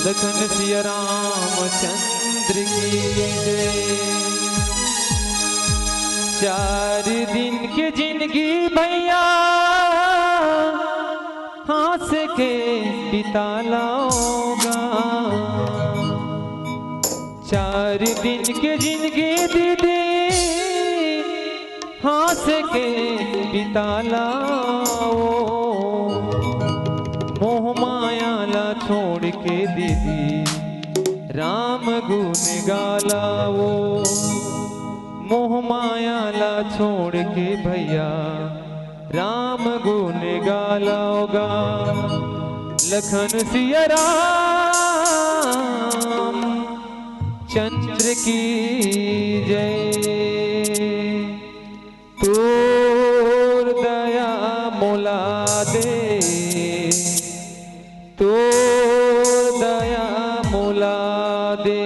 लखन सिया रामचंद्र की जय। 4 दिन की जिंदगी भैया हंस के बिता लाओगा। 4 दिन की जिंदगी दीदी हंस के बिता लाओ। मोह माया ला छोड़ के दीदी राम गुण गालाओ। मोह माया ला छोड़ के भैया राम गुण गालाओगा। लखन सिया राम चंद्र की जय। तोर दया मोला दे, तोर दया मोला दे।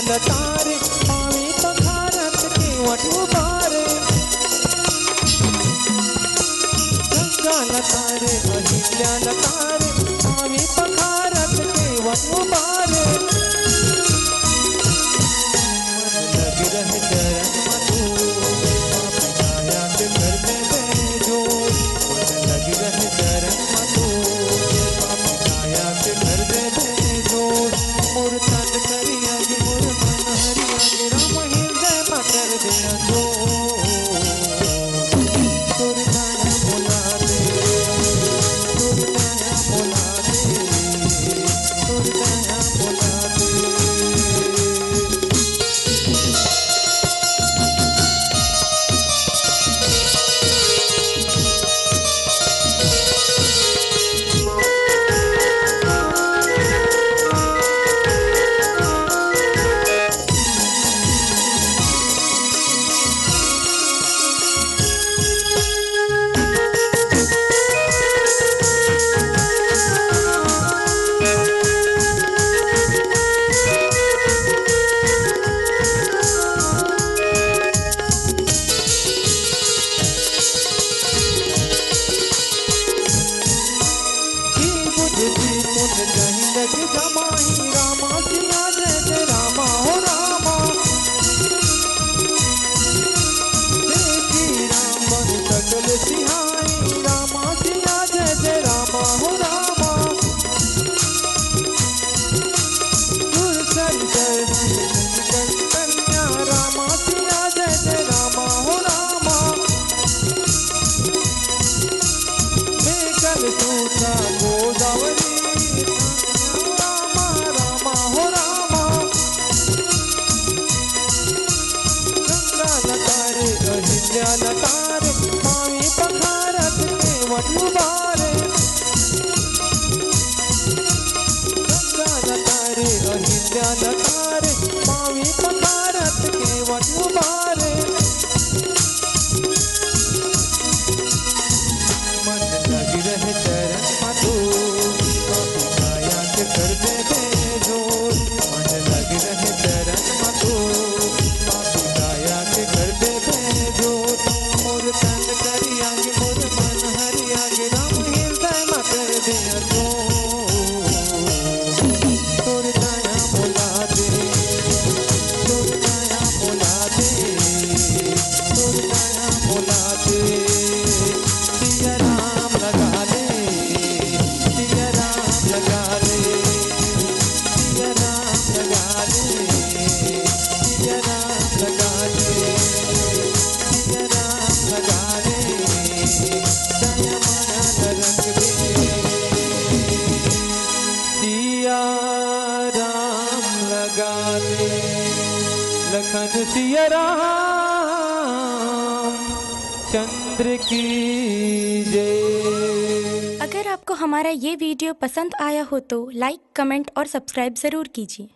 लतारे पावे पखारत के वटुबारे। गंगा लतारे अहिल्या लतारे पावे पखारत के वटुबारे। मन लग रहे चरण मधु पापी काया के कर दे बेजो। मन लग रहे चरण मधु पापी काया के कर दे बेजो। मोर तन करिया गे मोर मन हरिया गे राम हृदय में कर देना जो। तोर दया मोला दे, तोर दया मोला दे, तोर दया मोला दे। उबारे, गंगा नकारे अहिल्या नकारे, मावी पखारत केवट उबारे, मन लगी रहे चरण मधु, पापी काया के कर दे बेजोर, मन लगी रहे चरण मधु, पापी काया के कर दे बेजोर, मोर तन करियांगे मोर मन हरियांगे, राम हृदय में कर दे अजोर, तोर दया मोला दे, तोर दया मोला दे, तोर दया मोला दे, सिया राम लगा ले, सिया राम लगा ले, सिया राम लगा ले, सिया राम लगा ले, सिया राम लगा ले, दया माया रंग दे, सिया राम लगा ले, लखन सिया राम चंद्र की जय। अगर आपको हमारा ये वीडियो पसंद आया हो तो लाइक, कमेंट और सब्सक्राइब ज़रूर कीजिए।